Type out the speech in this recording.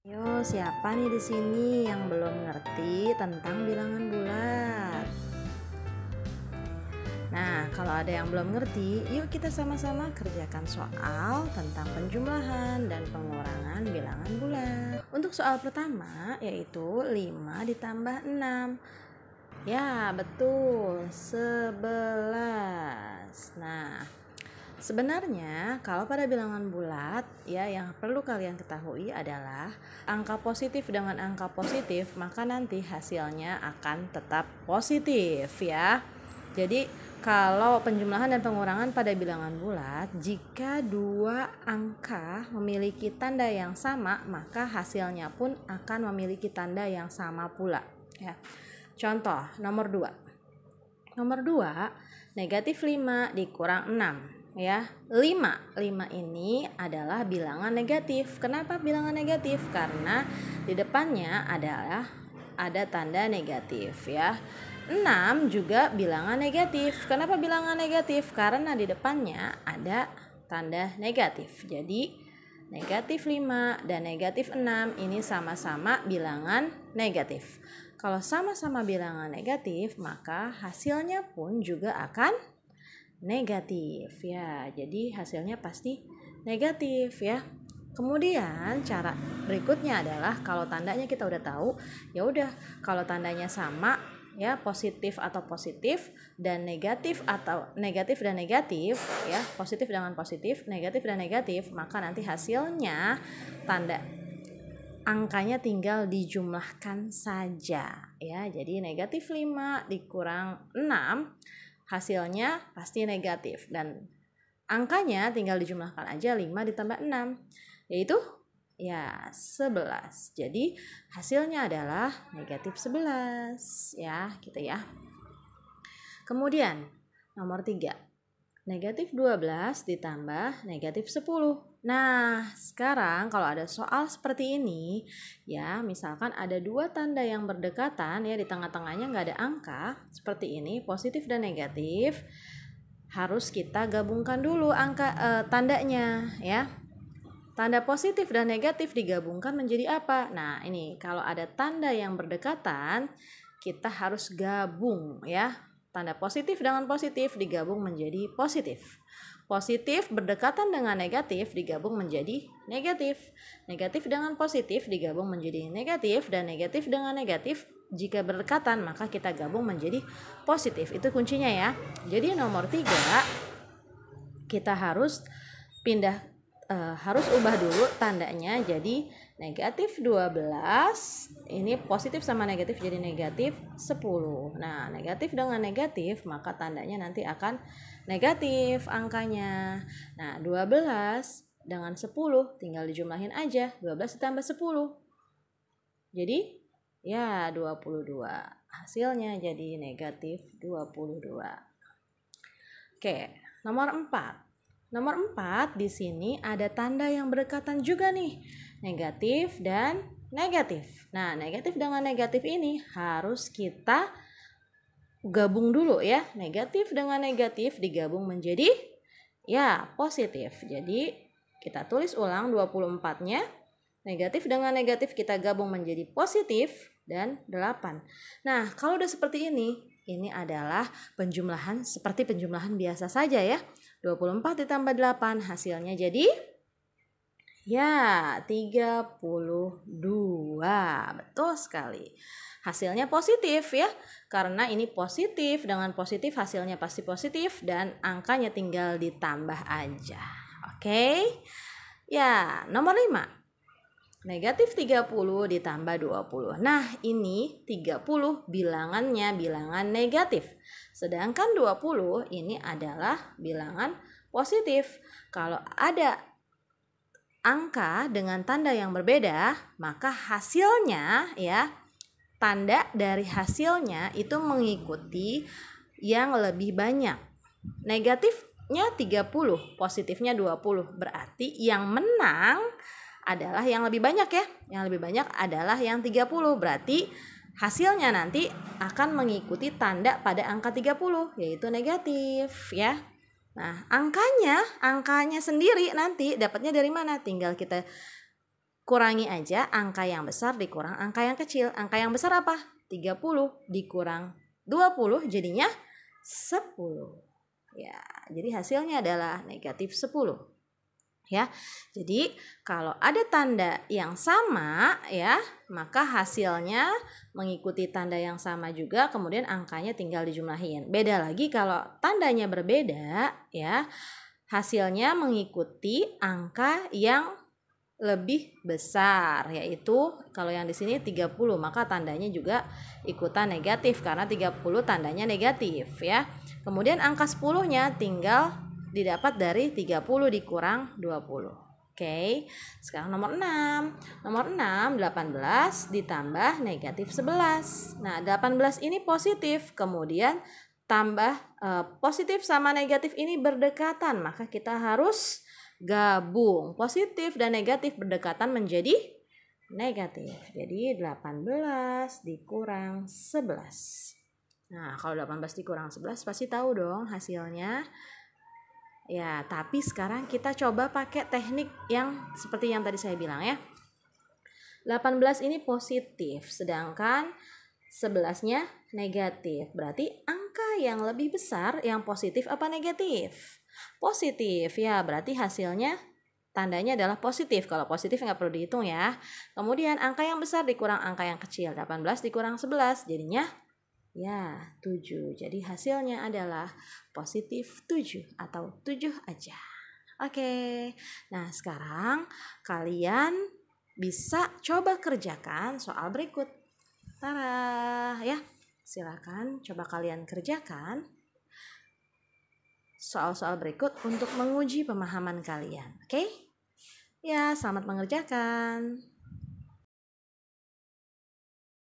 Yo, siapa nih di sini yang belum ngerti tentang bilangan bulat? Nah, kalau ada yang belum ngerti, yuk kita sama-sama kerjakan soal tentang penjumlahan dan pengurangan bilangan bulat. Untuk soal pertama, yaitu 5 ditambah 6. Ya, betul, 11. Nah, sebenarnya kalau pada bilangan bulat ya yang perlu kalian ketahui adalah angka positif dengan angka positif maka nanti hasilnya akan tetap positif ya. Jadi kalau penjumlahan dan pengurangan pada bilangan bulat, jika dua angka memiliki tanda yang sama maka hasilnya pun akan memiliki tanda yang sama pula ya. Contoh nomor 2. Nomor 2, negatif 5 dikurang 6 ya. 5 ini adalah bilangan negatif. Kenapa bilangan negatif? Karena di depannya ada tanda negatif ya. 6 juga bilangan negatif. Kenapa bilangan negatif? Karena di depannya ada tanda negatif. Jadi negatif 5 dan negatif 6 ini sama-sama bilangan negatif. Kalau sama-sama bilangan negatif, maka hasilnya pun juga akan negatif ya. Jadi hasilnya pasti negatif ya. Kemudian cara berikutnya adalah kalau tandanya kita udah tahu, ya udah kalau tandanya sama ya, positif atau positif dan negatif atau negatif dan negatif ya, positif dengan positif, negatif dan negatif, maka nanti hasilnya tanda angkanya tinggal dijumlahkan saja ya. Jadi negatif 5 dikurang 6 hasilnya pasti negatif dan angkanya tinggal dijumlahkan aja. 5 ditambah 6 yaitu ya 11. Jadi hasilnya adalah negatif 11 ya gitu ya. Kemudian nomor 3, negatif 12 ditambah negatif 10. Nah, sekarang kalau ada soal seperti ini, ya misalkan ada dua tanda yang berdekatan ya, di tengah-tengahnya nggak ada angka, seperti ini, positif dan negatif, harus kita gabungkan dulu tandanya ya. Tanda positif dan negatif digabungkan menjadi apa? Nah, ini kalau ada tanda yang berdekatan, kita harus gabung ya. Tanda positif dengan positif digabung menjadi positif. Positif berdekatan dengan negatif digabung menjadi negatif. Negatif dengan positif digabung menjadi negatif. Dan negatif dengan negatif jika berdekatan maka kita gabung menjadi positif. Itu kuncinya ya. Jadi nomor 3 kita harus harus ubah dulu tandanya jadi negatif 12, ini positif sama negatif jadi negatif 10. Nah, negatif dengan negatif maka tandanya nanti akan negatif angkanya. Nah, 12 dengan 10 tinggal dijumlahin aja, 12 ditambah 10. Jadi ya 22. Hasilnya jadi negatif 22. Oke, nomor 4. Nomor 4 di sini ada tanda yang berdekatan juga nih, negatif dan negatif. Nah, negatif dengan negatif ini harus kita gabung dulu ya. Negatif dengan negatif digabung menjadi ya positif. Jadi kita tulis ulang 24-nya. Negatif dengan negatif kita gabung menjadi positif dan 8. Nah, kalau udah seperti ini adalah penjumlahan seperti penjumlahan biasa saja ya. 24 ditambah 8 hasilnya jadi ya 32. Betul sekali. Hasilnya positif ya. Karena ini positif dengan positif hasilnya pasti positif dan angkanya tinggal ditambah aja. Oke. Ya, nomor 5. Negatif 30 ditambah 20. Nah, ini 30 bilangannya bilangan negatif. Sedangkan 20 ini adalah bilangan positif. Kalau ada angka dengan tanda yang berbeda, maka hasilnya ya, tanda dari hasilnya itu mengikuti yang lebih banyak. Negatifnya 30, positifnya 20. Berarti yang menang adalah yang lebih banyak ya. Yang lebih banyak adalah yang 30. Berarti hasilnya nanti akan mengikuti tanda pada angka 30 yaitu negatif ya. Nah, angkanya sendiri nanti dapatnya dari mana? Tinggal kita kurangi aja angka yang besar dikurang angka yang kecil. Angka yang besar apa? 30 dikurang 20 jadinya 10. Ya, jadi hasilnya adalah negatif 10. Ya, jadi kalau ada tanda yang sama ya, maka hasilnya mengikuti tanda yang sama juga, kemudian angkanya tinggal dijumlahin. Beda lagi kalau tandanya berbeda ya, hasilnya mengikuti angka yang lebih besar, yaitu kalau yang di sini 30 maka tandanya juga ikutan negatif karena 30 tandanya negatif ya. Kemudian angka 10-nya tinggal didapat dari 30 dikurang 20. Oke, sekarang nomor 6. Nomor 6, 18 ditambah negatif 11. Nah, 18 ini positif, kemudian tambah positif sama negatif ini berdekatan, maka kita harus gabung. Positif dan negatif berdekatan menjadi negatif. Jadi 18 dikurang 11. Nah, kalau 18 dikurang 11 pasti tahu dong hasilnya. Ya, tapi sekarang kita coba pakai teknik yang seperti yang tadi saya bilang ya. 18 ini positif, sedangkan 11-nya negatif. Berarti angka yang lebih besar yang positif apa negatif? Positif ya, berarti hasilnya tandanya adalah positif. Kalau positif nggak perlu dihitung ya. Kemudian angka yang besar dikurang angka yang kecil. 18 dikurang 11 jadinya ya 7. Jadi hasilnya adalah positif 7 atau 7 aja. Oke. Nah, sekarang kalian bisa coba kerjakan soal berikut. Tara ya. Silakan coba kalian kerjakan soal-soal berikut untuk menguji pemahaman kalian. Oke? Ya, selamat mengerjakan.